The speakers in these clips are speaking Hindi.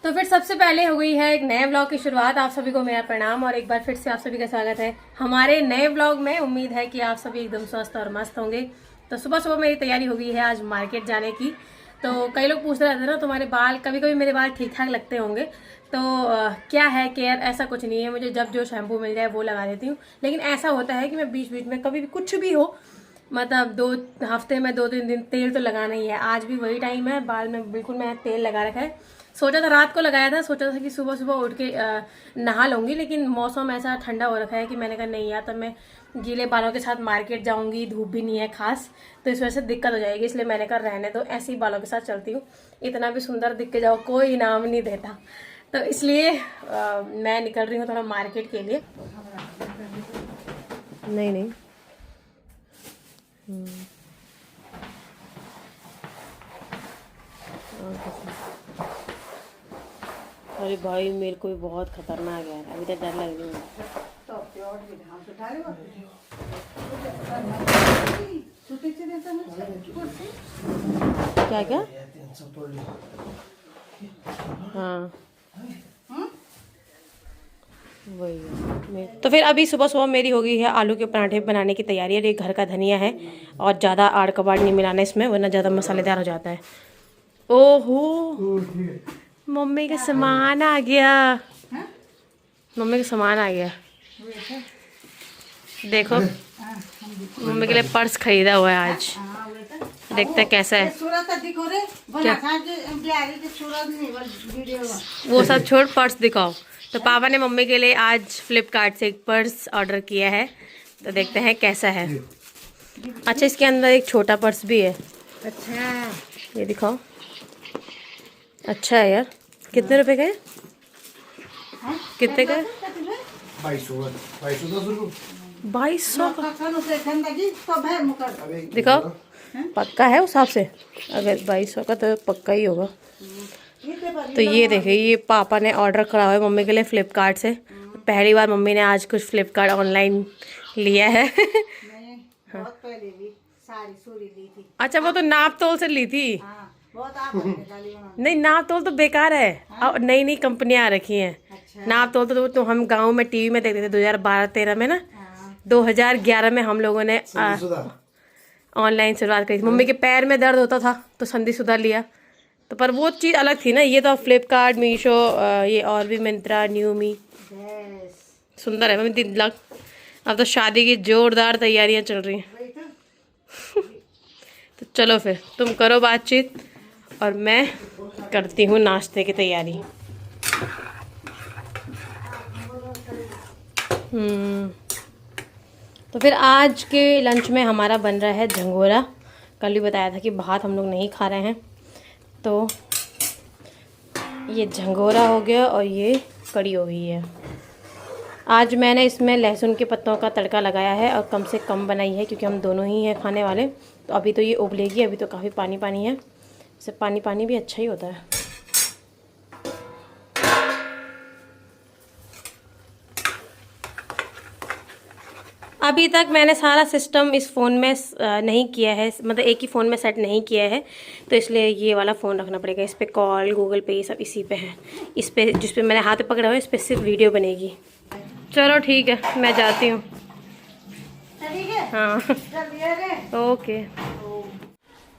तो फिर सबसे पहले हो गई है एक नए ब्लॉग की शुरुआत। आप सभी को मेरा प्रणाम और एक बार फिर से आप सभी का स्वागत है हमारे नए ब्लॉग में। उम्मीद है कि आप सभी एकदम स्वस्थ और मस्त होंगे। तो सुबह सुबह मेरी तैयारी हो गई है आज मार्केट जाने की। तो कई लोग पूछ रहे थे ना तुम्हारे बाल, कभी कभी मेरे बाल ठीक ठाक लगते होंगे तो क्या है केयर, ऐसा कुछ नहीं है। मुझे जब जो शैम्पू मिल जाए वो लगा देती हूँ। लेकिन ऐसा होता है कि मैं बीच बीच में कभी भी कुछ भी हो, मतलब 2 हफ्ते में 2-3 दिन तेल तो लगाना ही है। आज भी वही टाइम है, बाल में बिल्कुल मैं तेल लगा रखा है। सोचा था रात को लगाया था, सोचा था कि सुबह सुबह उठ के नहा लूँगी, लेकिन मौसम ऐसा ठंडा हो रखा है कि मैंने कहा नहीं यार, तब मैं गीले बालों के साथ मार्केट जाऊँगी, धूप भी नहीं है खास, तो इस वजह से दिक्कत हो जाएगी। इसलिए मैंने कहा रहने दो, ऐसे ही बालों के साथ चलती हूँ। इतना भी सुंदर दिख के जाओ कोई इनाम नहीं देता, तो इसलिए मैं निकल रही हूँ थोड़ा मार्केट के लिए। नहीं नहीं अरे भाई मेरे को भी बहुत खतरनाक है, अभी तक डर लग रही है। क्या क्या? हाँ वही। तो फिर अभी सुबह सुबह मेरी हो गई है आलू के पराठे बनाने की तैयारी। ये घर का धनिया है और ज़्यादा आड़ कबाड़ नहीं मिलाना इसमें, वरना ज़्यादा मसालेदार हो जाता है। ओहो, मम्मी का सामान आ गया, मम्मी का सामान आ गया। देखो मम्मी के लिए पर्स खरीदा हुआ है आज, देखते हैं कैसा है। क्या? वो सब छोड़, पर्स दिखाओ। तो पापा ने मम्मी के लिए आज फ्लिपकार्ट से एक पर्स ऑर्डर किया है, तो देखते हैं कैसा है। अच्छा, इसके अंदर एक छोटा पर्स भी है। अच्छा, ये दिखाओ। अच्छा है यार। कितने रुपए का है? कितने का है? 2200 दिखाओ। पक्का है उस हिसाब से? अगर 2200 का तो पक्का ही होगा। तो ये देखिए, ये पापा ने ऑर्डर करा हुआ है मम्मी के लिए फ्लिपकार्ट से। पहली बार मम्मी ने आज कुछ फ्लिपकार्ट ऑनलाइन लिया है। बहुत पहले भी साड़ी सूरी ली थी। अच्छा, वो तो नाप तोल से ली थी। नहीं, नाप तोल तो बेकार है। अब नई नई कंपनियां आ रखी हैं। अच्छा। नाप तोल तो हम गांव में टीवी में देखते थे 2012-13 में ना। 2011 में हम लोगों ने ऑनलाइन शुरुआत करी थी। मम्मी के पैर में दर्द होता था तो संधिशुदा लिया, तो पर वो चीज़ अलग थी ना। ये तो फ्लिपकार्ट, मीशो, ये और भी मिंत्रा, न्यूमी, सुंदर है मम्मी। अब तो शादी की जोरदार तैयारियां चल रही हैं। तो चलो फिर तुम करो बातचीत और मैं करती हूँ नाश्ते की तैयारी। तो फिर आज के लंच में हमारा बन रहा है झंगोरा। कल भी बताया था कि भात हम लोग नहीं खा रहे हैं, तो ये झंगोरा हो गया और ये कड़ी हो गई है। आज मैंने इसमें लहसुन के पत्तों का तड़का लगाया है और कम से कम बनाई है, क्योंकि हम दोनों ही हैं खाने वाले। तो अभी तो ये उबलेगी, अभी तो काफ़ी पानी पानी है। इससे पानी पानी भी अच्छा ही होता है। अभी तक मैंने सारा सिस्टम इस फ़ोन में नहीं किया है, मतलब एक ही फ़ोन में सेट नहीं किया है, तो इसलिए ये वाला फ़ोन रखना पड़ेगा। इस पर कॉल, गूगल पे, सब इसी पे है। इस पे जिस पे मैंने हाथ पकड़ा हुआ है, इस पर सिर्फ वीडियो बनेगी। चलो ठीक है, मैं जाती हूँ। हाँ ओके।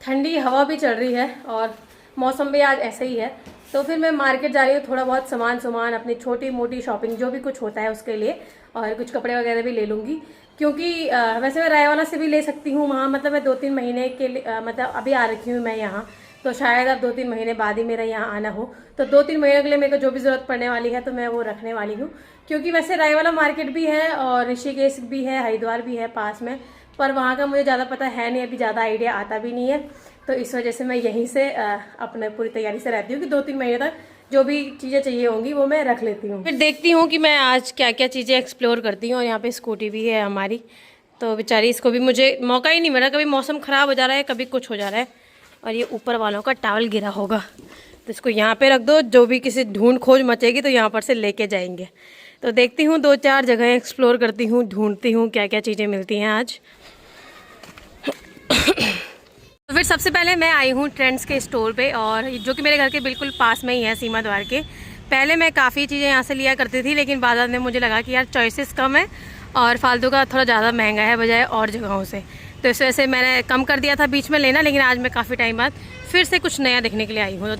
ठंडी हवा भी चल रही है और मौसम भी आज ऐसे ही है। तो फिर मैं मार्केट जा रही हूँ, थोड़ा बहुत सामान अपनी छोटी मोटी शॉपिंग जो भी कुछ होता है उसके लिए, और कुछ कपड़े वगैरह भी ले लूँगी। क्योंकि वैसे मैं रायवाला से भी ले सकती हूँ वहाँ, मतलब मैं 2-3 महीने के लिए, मतलब अभी आ रखी हूँ मैं यहाँ, तो शायद अब 2-3 महीने बाद ही मेरा यहाँ आना हो। तो 2-3 महीने के लिए मेरे को जो भी ज़रूरत पड़ने वाली है तो मैं वो रखने वाली हूँ। क्योंकि वैसे रायवाला मार्केट भी है और ऋषिकेश भी है, हरिद्वार भी है पास में, पर वहाँ का मुझे ज़्यादा पता है नहीं, अभी ज़्यादा आइडिया आता भी नहीं है। तो इस वजह से मैं यहीं से अपने पूरी तैयारी से रहती हूँ कि 2-3 महीने तक जो भी चीज़ें चाहिए होंगी वो मैं रख लेती हूँ। फिर देखती हूँ कि मैं आज क्या क्या चीज़ें एक्सप्लोर करती हूँ। और यहाँ पे स्कूटी भी है हमारी, तो बेचारी इसको भी मुझे मौका ही नहीं मिला। कभी मौसम ख़राब हो जा रहा है, कभी कुछ हो जा रहा है। और ये ऊपर वालों का टावल गिरा होगा, तो इसको यहाँ पे रख दो, जो भी किसी ढूंढ खोज मचेगी तो यहाँ पर से लेके जाएंगे। तो देखती हूँ 2-4 जगह एक्सप्लोर करती हूँ, ढूंढती हूँ क्या क्या चीज़ें मिलती हैं आज। तो फिर सबसे पहले मैं आई हूँ ट्रेंड्स के स्टोर पे, और जो कि मेरे घर के बिल्कुल पास में ही है, सीमा द्वार के। पहले मैं काफ़ी चीज़ें यहाँ से लिया करती थी, लेकिन बाद में मुझे लगा कि यार चॉइसेस कम है और फालतू का थोड़ा ज़्यादा महंगा है बजाय और जगहों से। तो इस वजह से मैंने कम कर दिया था बीच में लेना, लेकिन आज मैं काफ़ी टाइम बाद फिर से कुछ नया देखने के लिए आई हूँ।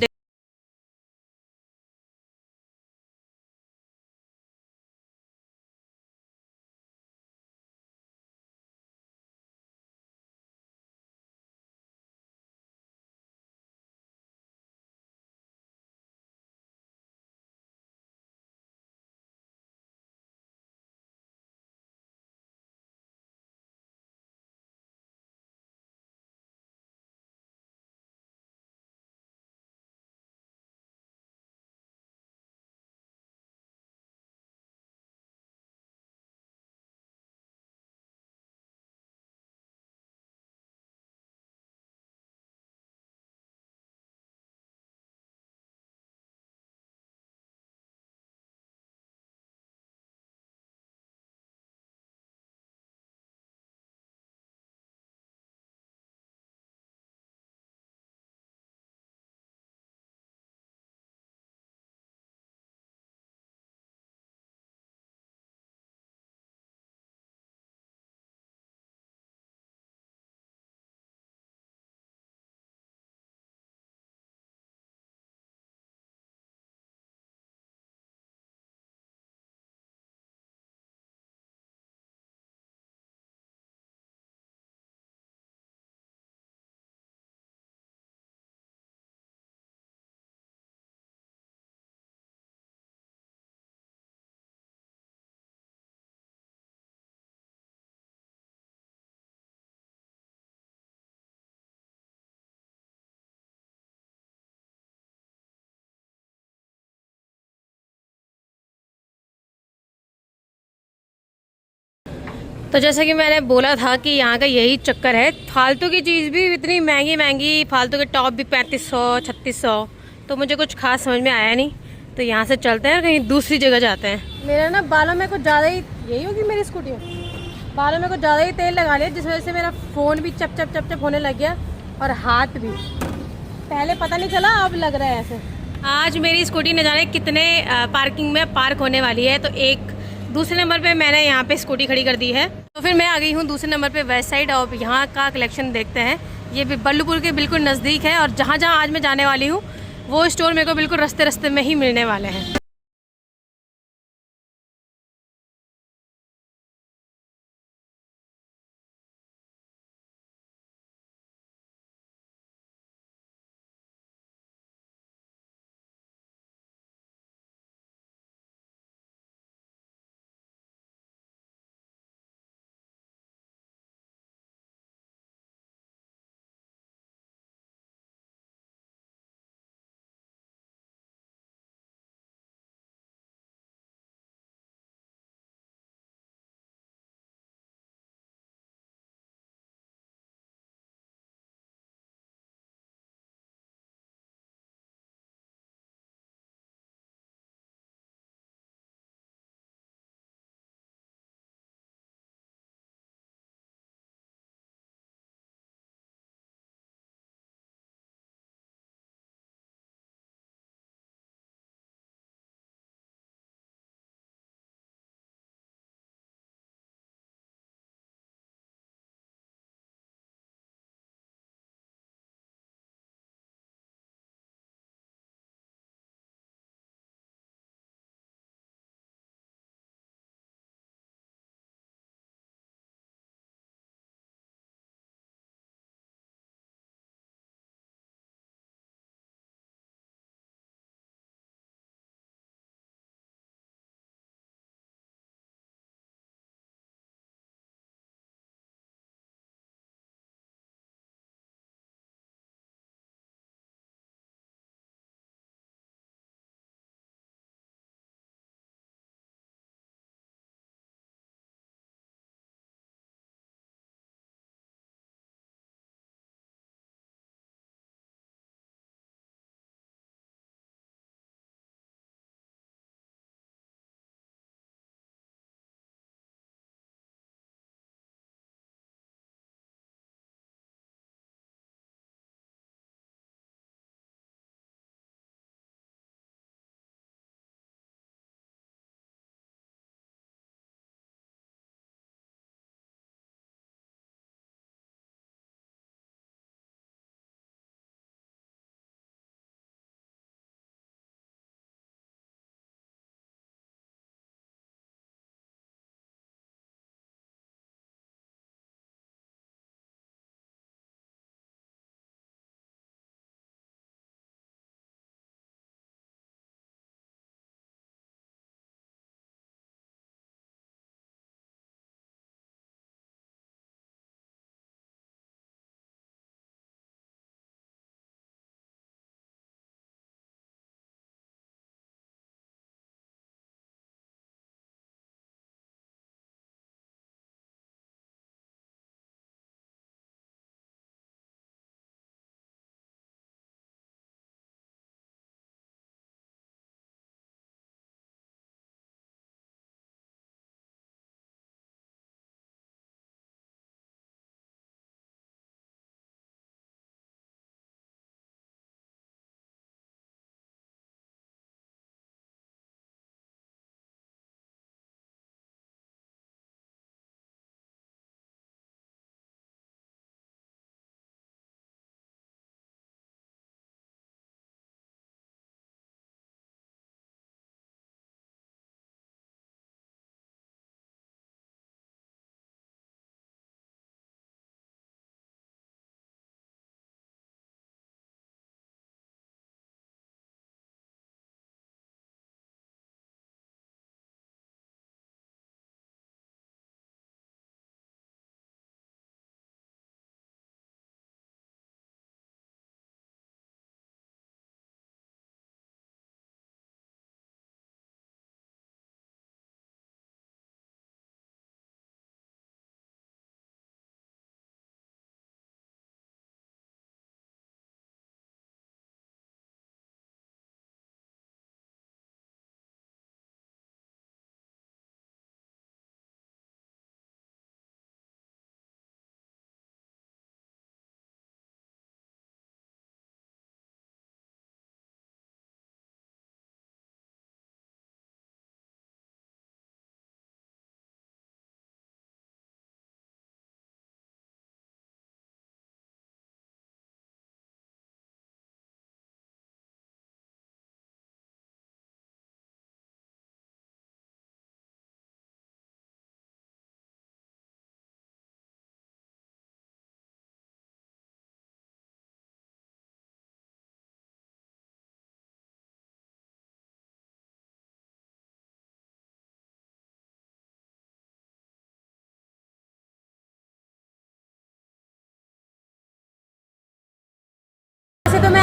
तो जैसा कि मैंने बोला था कि यहाँ का यही चक्कर है, फालतू की चीज़ भी इतनी महंगी महंगी, फालतू के टॉप भी 3500 3600। तो मुझे कुछ खास समझ में आया नहीं, तो यहाँ से चलते हैं, कहीं दूसरी जगह जाते हैं। मेरा ना बालों में कुछ ज़्यादा ही, यही होगी मेरी स्कूटी में, बालों में कुछ ज़्यादा ही तेल लगा लिया, जिस वजह से मेरा फ़ोन भी चप चप चप चप होने लग गया और हाथ भी। पहले पता नहीं चला, अब लग रहा है ऐसे। आज मेरी स्कूटी न जाने कितने पार्किंग में पार्क होने वाली है, तो एक दूसरे नंबर पे मैंने यहाँ पे स्कूटी खड़ी कर दी है। तो फिर मैं आ गई हूँ दूसरे नंबर पे वेस्ट साइड, और यहाँ का कलेक्शन देखते हैं। ये भी बल्लूपुर के बिल्कुल नज़दीक है, और जहाँ जहाँ आज मैं जाने वाली हूँ वो स्टोर मेरे को बिल्कुल रास्ते रास्ते में ही मिलने वाले हैं।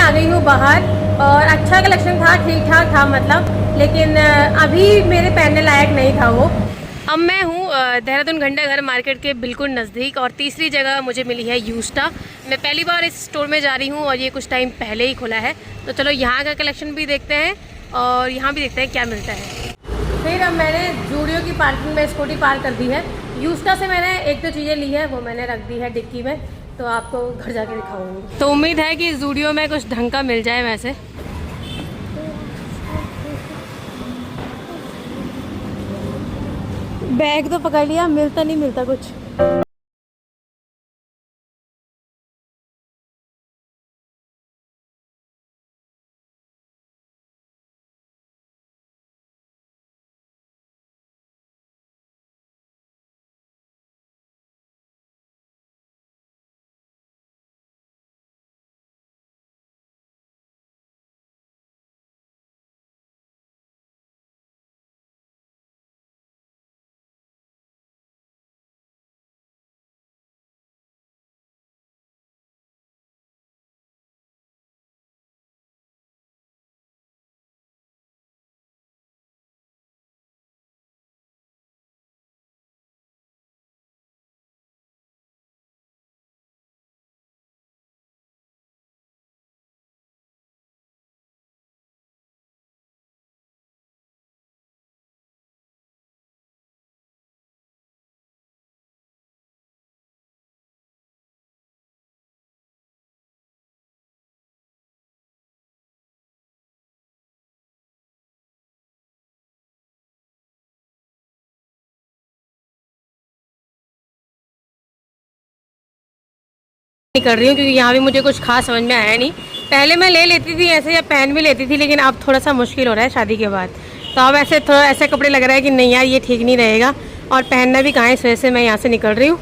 आ गई हूँ बाहर और अच्छा कलेक्शन था, ठीक ठाक था मतलब, लेकिन अभी मेरे पहनने लायक नहीं था वो। अब मैं हूँ देहरादून घंटाघर मार्केट के बिल्कुल नज़दीक और तीसरी जगह मुझे मिली है यूस्टा। मैं पहली बार इस स्टोर में जा रही हूँ और ये कुछ टाइम पहले ही खुला है, तो चलो यहाँ का कलेक्शन भी देखते हैं और यहाँ भी देखते हैं क्या मिलता है। फिर अब मैंने जूडियो की पार्किंग में स्कूटी पार्क कर दी है। यूस्टा से मैंने एक दो चीज़ें ली है, वो मैंने रख दी है डिक्की में, तो आपको घर जाके दिखाऊंगी। तो उम्मीद है कि जूडियो में कुछ ढंग का मिल जाए। वैसे बैग तो पकड़ लिया, मिलता नहीं मिलता कुछ। नहीं कर रही हूँ क्योंकि यहाँ भी मुझे कुछ खास समझ में आया नहीं। पहले मैं ले लेती थी ऐसे या पहन भी लेती थी, लेकिन अब थोड़ा सा मुश्किल हो रहा है शादी के बाद। तो अब ऐसे थोड़ा ऐसे कपड़े लग रहा है कि नहीं यार ये ठीक नहीं रहेगा और पहनना भी कहाँ है, इस वजह से मैं यहाँ से निकल रही हूँ।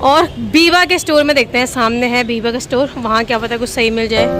और बीवा के स्टोर में देखते हैं, सामने है बीवा का स्टोर, वहाँ क्या पता कुछ सही मिल जाए।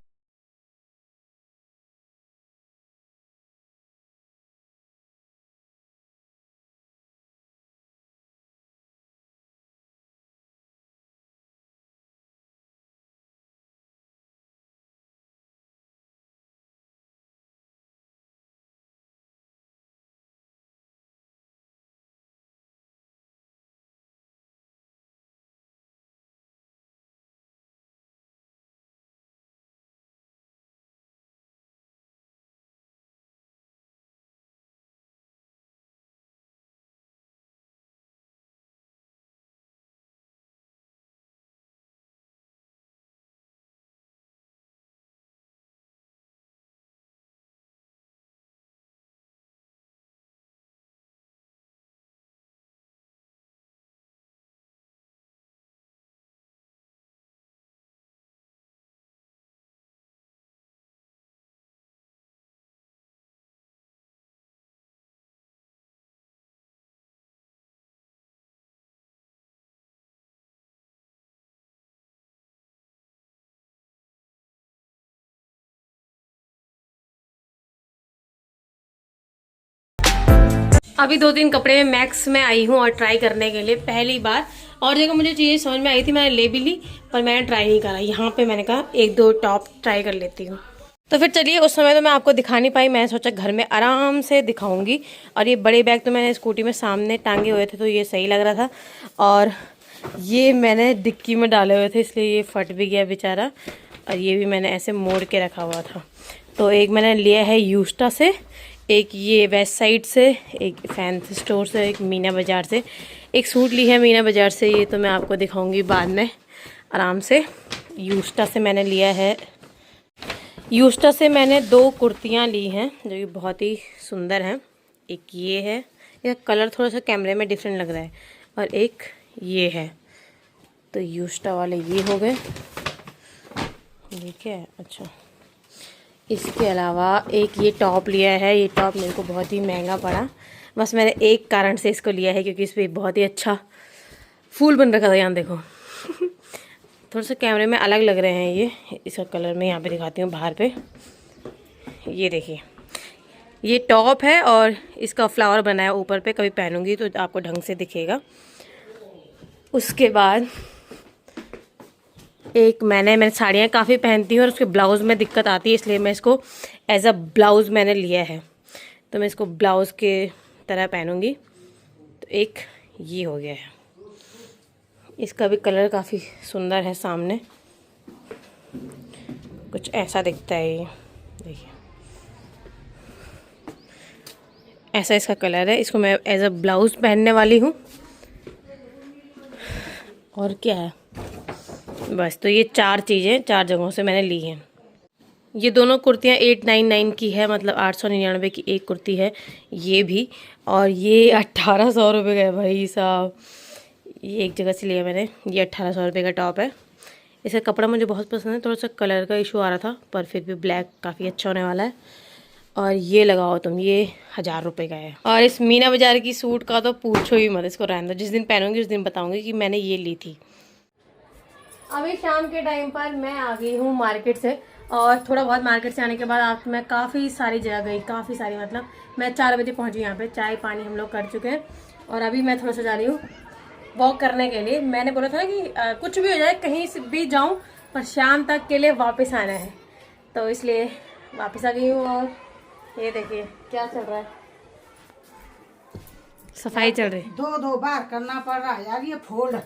अभी 2-3 कपड़े मैक्स में आई हूँ और ट्राई करने के लिए पहली बार। और जगह मुझे चीज़ें समझ में आई थी, मैंने ले भी ली, पर मैंने ट्राई नहीं करा। यहाँ पे मैंने कहा 1-2 टॉप ट्राई कर लेती हूँ। तो फिर चलिए, उस समय तो मैं आपको दिखा नहीं पाई, मैंने सोचा घर में आराम से दिखाऊंगी। और ये बड़े बैग तो मैंने स्कूटी में सामने टांगे हुए थे, तो ये सही लग रहा था। और ये मैंने डिक्की में डाले हुए थे, इसलिए ये फट भी गया बेचारा। और ये भी मैंने ऐसे मोड़ के रखा हुआ था। तो एक मैंने लिया है यूस्टा से, एक ये वेस्ट साइड से, एक फैंसी स्टोर से, एक मीना बाज़ार से। एक सूट ली है मीना बाज़ार से, ये तो मैं आपको दिखाऊंगी बाद में आराम से। यूस्टा से मैंने लिया है, यूस्टा से मैंने 2 कुर्तियाँ ली हैं जो कि बहुत ही सुंदर हैं। एक ये है, यह कलर थोड़ा सा कैमरे में डिफरेंट लग रहा है, और एक ये है। तो यूस्टा वाले ये हो गए, ये क्या है, अच्छा। इसके अलावा एक ये टॉप लिया है, ये टॉप मेरे को बहुत ही महंगा पड़ा। बस मैंने एक कारण से इसको लिया है, क्योंकि इस पर बहुत ही अच्छा फूल बन रखा था, यहाँ देखो। थोड़ा सा कैमरे में अलग लग रहे हैं ये, इसका कलर मैं यहाँ पे दिखाती हूँ बाहर पे। ये देखिए, ये टॉप है और इसका फ्लावर बना है ऊपर पे, कभी पहनूंगी तो आपको ढंग से दिखेगा। उसके बाद एक मैंने साड़ियाँ काफ़ी पहनती हूँ और उसके ब्लाउज़ में दिक्कत आती है, इसलिए मैं इसको एज अ ब्लाउज़ मैंने लिया है। तो मैं इसको ब्लाउज़ के तरह पहनूंगी। तो एक ये हो गया है, इसका भी कलर काफ़ी सुंदर है, सामने कुछ ऐसा दिखता है ये, देखिए ऐसा इसका कलर है। इसको मैं एज अ ब्लाउज़ पहनने वाली हूँ। और क्या है, बस। तो ये 4 चीज़ें 4 जगहों से मैंने ली हैं। ये दोनों कुर्तियाँ 899 की है, मतलब 899 की एक कुर्ती है ये भी, और ये 1800 रुपये का है भाई साहब। ये एक जगह से लिया मैंने। ये 1800 रुपये का टॉप है। इसका कपड़ा मुझे बहुत पसंद है, थोड़ा सा कलर का इशू आ रहा था पर फिर भी ब्लैक काफ़ी अच्छा होने वाला है। और ये लगाओ तुम, ये 1000 रुपये का है। और इस मीना बाजार की सूट का तो पूछो ही मत, इसको रहने दो, जिस दिन पहनूंगी उस दिन बताऊंगी कि मैंने ये ली थी। अभी शाम के टाइम पर मैं आ गई हूँ मार्केट से, और थोड़ा बहुत मार्केट से आने के बाद आज मैं काफ़ी सारी जगह गई, काफ़ी सारी, मतलब मैं 4 बजे पहुँची यहाँ पे। चाय पानी हम लोग कर चुके हैं और अभी मैं थोड़ा सा जा रही हूँ वॉक करने के लिए। मैंने बोला था कि कुछ भी हो जाए कहीं से भी जाऊँ पर शाम तक के लिए वापस आना है, तो इसलिए वापस आ गई हूँ। और ये देखिए क्या चल रहा है, सफाई चल रही है। 2 बार करना पड़ रहा है यार ये फोल्ड।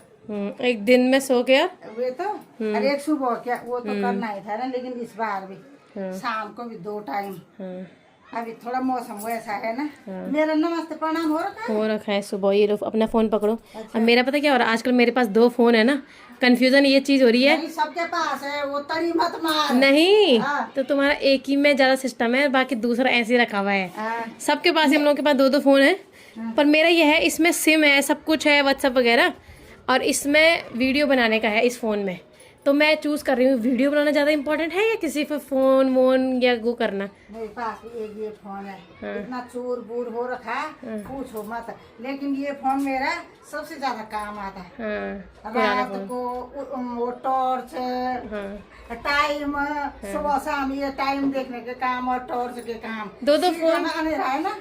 एक दिन में सो के वे तो अरे एक सुबह क्या वो तो करना ही था ना, लेकिन इस बार भी शाम को भी 2 टाइम। अभी थोड़ा मौसम वैसा है ना। मेरा नमस्ते प्रणाम हो रखा है सुबह। ये लो अपना फोन पकड़ो। अच्छा। अब मेरा पता क्या हो रहा है, आजकल मेरे पास 2 फोन है ना, कंफ्यूजन ये चीज हो रही है। नहीं, सबके पास है, वो तड़ी मत मार। नहीं तो तुम्हारा एक ही में ज्यादा सिस्टम है, बाकी दूसरा ऐसे ही रखा हुआ है। सबके पास, हम लोगों के पास 2 फोन है, पर मेरा ये है इसमें सिम है, सब कुछ है, व्हाट्सएप वगैरह, और इसमें वीडियो बनाने का है इस फ़ोन में। तो मैं चूज़ कर रही हूँ वीडियो बनाना ज़्यादा इम्पोर्टेंट है या किसी पे फ़ोन वोन या वो करना। मेरे पास एक ये फोन है। हाँ। इतना चूर बूर हो रखा है। हाँ। पूछो मत, लेकिन ये फोन मेरा सबसे ज्यादा काम आता है। हाँ। रात को वो टॉर्च, टाइम, सुबह शाम ये टाइम देखने के काम और टॉर्च के काम। 2 फोन अंधेरा है ना।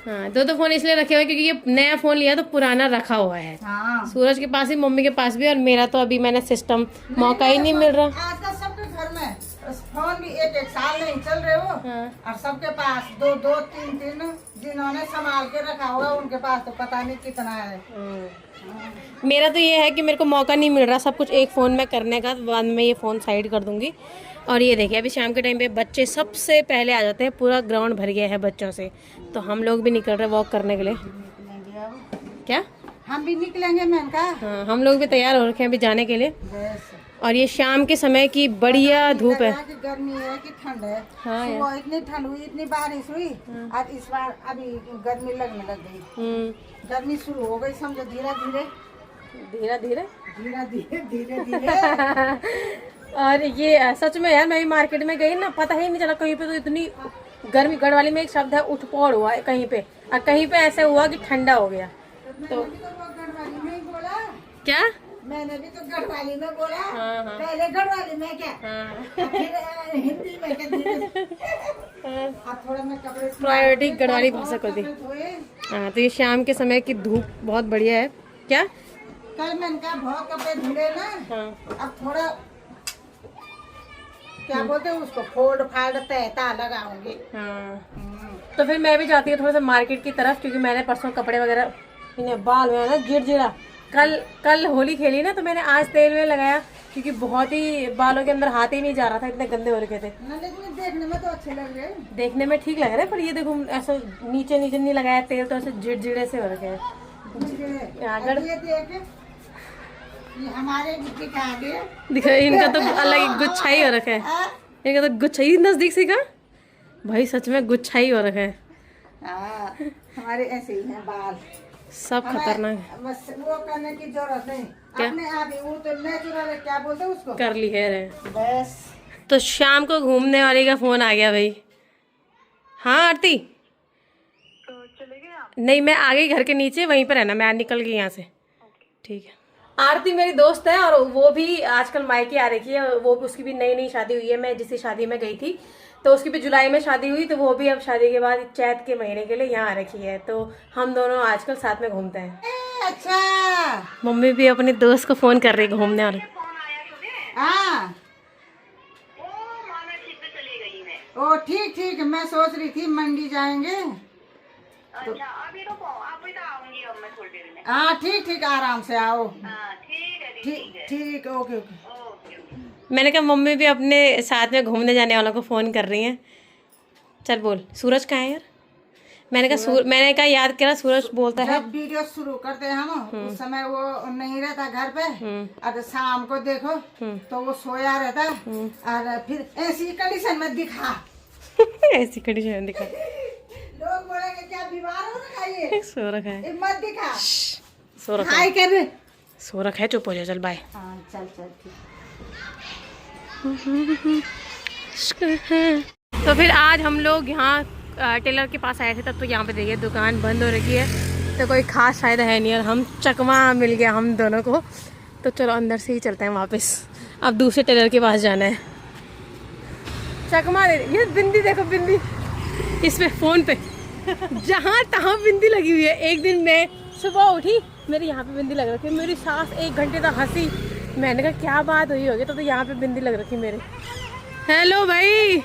हाँ, 2 फोन इसलिए रखे हुए क्योंकि ये नया फोन लिया तो पुराना रखा हुआ है। हाँ। सूरज के पास ही, मम्मी के पास भी, और मेरा तो अभी मैंने सिस्टम मौका ही नहीं मिल रहा। आजकल सबके घर में फोन भी 1 साल नहीं चल रहे हो। हाँ। और सबके पास 2 3 जिन्होंने संभाल के रखा हुआ उनके पास तो पता नहीं कितना है। मेरा तो ये है कि मेरे को मौका नहीं मिल रहा सब कुछ एक फ़ोन में करने का, बाद में ये फ़ोन साइड कर दूंगी। और ये देखिए अभी शाम के टाइम पे बच्चे सबसे पहले आ जाते हैं, पूरा ग्राउंड भर गया है बच्चों से, तो हम लोग भी निकल रहे वॉक करने के लिए। क्या हम भी निकलेंगे मैंने कहा। हाँ, हम लोग भी तैयार हो रखे हैं अभी जाने के लिए। और ये शाम के समय की बढ़िया धूप है। कि गर्मी है कि ठंड है। हाँ, सुबह इतनी ठंड हुई, इतनी बारिश हुई, और इस बार अभी गर्मी लगने लग गई। गर्मी शुरू हो गई समझो, धीरे धीरे। और ये सच में यार, मैं भी मार्केट में गई ना, पता ही नहीं चला कहीं पे तो इतनी गर्मी। गढ़वाली में एक शब्द है उठपौड़ हुआ है कहीं पे, और कहीं पे ऐसे हुआ कि ठंडा हो गया। तो गढ़वाली में ही बोला क्या, मैंने भी तो गढ़वाली में बोला। हाँ। पहले गढ़वाली में क्या, फिर हिंदी में क्या। अब थोड़ा मैं कपड़े प्रायोरिटी गढ़वाली भाषा को दी। हाँ, तो ये शाम के समय की धूप बहुत बढ़िया है। क्या कल मैंने कहा बहुत कपड़े धुले ना। हाँ। अब थोड़ा क्या बोलते हैं उसको, फोल्ड फाल्ड तहता लगाऊंगी। हाँ। तो फिर मैं भी जाती हूँ थोड़ा सा मार्केट की तरफ, क्योंकि मैंने परसों कपड़े वगैरह, इन्हें बाल में ना गिर कल होली खेली ना, तो मैंने आज तेल में लगाया, क्योंकि बहुत ही बालों के अंदर हाथ ही नहीं जा रहा था, इतने गंदे हो रखे थे। लेकिन देखने में तो अच्छे लग रहे हैं। देखने में ठीक लग रहा है, पर ये देखो ऐसा नीचे नहीं लगाया तेल, तो ऐसे जिड़े से हो रखे हैं। ये हमारे दिखा, इनका तो अलग ही गुच्छा ही हो रखा है। इनका तो गुच्छा ही नजदीक से का भाई, सच में गुच्छा ही हो रखा है। हमारे ऐसे ही हैं बाल, सब खतरनाक है। बस वो करने की जरूरत नहीं, अपने आप ही वो तो नेचुरल है, क्या बोलते हैं उसको, कर ली है रे। बस। तो शाम को घूमने वाली का फोन आ गया भाई। हाँ आरती, तो चले गए आप? नहीं, मैं आ गई घर के नीचे, वहीं पर रहना, मैं निकल गई यहाँ से। ठीक है। आरती मेरी दोस्त है और वो भी आजकल मायके आ रही है। वो भी, उसकी भी नई शादी हुई है। मैं जिस शादी में गई थी तो उसकी भी जुलाई में शादी हुई, तो वो भी अब शादी के बाद चैत के महीने के लिए यहाँ आ रखी है। तो हम दोनों आजकल साथ में घूमते हैं। अच्छा, मम्मी भी अपने दोस्त को फोन कर रही है घूमने वाले। हाँ ओ माँ मैं ठीक से चली गई मैं। ओ ठीक ठीक, मैं सोच रही थी मंडी जाएंगे। अच्छा अभी तो अभी तो आऊंगी अब मैं थोड़ी देर में। हाँ ठीक ठीक, आराम से आओ। हाँ ठीक है ठीक ठीक है। ठीक, ओके ओके। Okay okay. मैंने कहा मम्मी भी अपने साथ में घूमने जाने वालों को फ़ोन कर रही हैं। चल बोल, सूरज कहाँ है यार? मैंने कहा याद करा, सूरज बोलता है जब वीडियो शुरू करते हैं हम उस समय वो नहीं रहता घर पे, और शाम को देखो तो वो सोया रहता, और फिर ऐसी कंडीशन में दिखा ऐसी कंडीशन में दिखा, लोग बोलेंगे क्या बीमार हो रखा ये, सो रखा है, मत दिखा। सो रखा है, हाय कर, सो रखा है, चुप हो जा, चल बाय। हाँ चल चल ठीक। तो फिर आज हम लोग यहाँ टेलर के पास आए थे, तब तो यहाँ पे देखिए दुकान बंद हो रखी है, तो कोई खास फायदा है नहीं, और हम चकमा मिल गया हम दोनों को, तो चलो अंदर से ही चलते हैं वापस। अब दूसरे टेलर के पास जाना है। चकमा दे, ये बिंदी देखो, बिंदी इस पे फ़ोन पे जहाँ तहाँ बिंदी लगी हुई है। एक दिन मैं सुबह उठी, मेरे यहाँ पे बिंदी लग रखी है, मेरी सास 1 घंटे तक हंसी। मैंने कहा क्या बात हुई होगी, तो यहाँ पे बिंदी लग रखी मेरे। हेलो भाई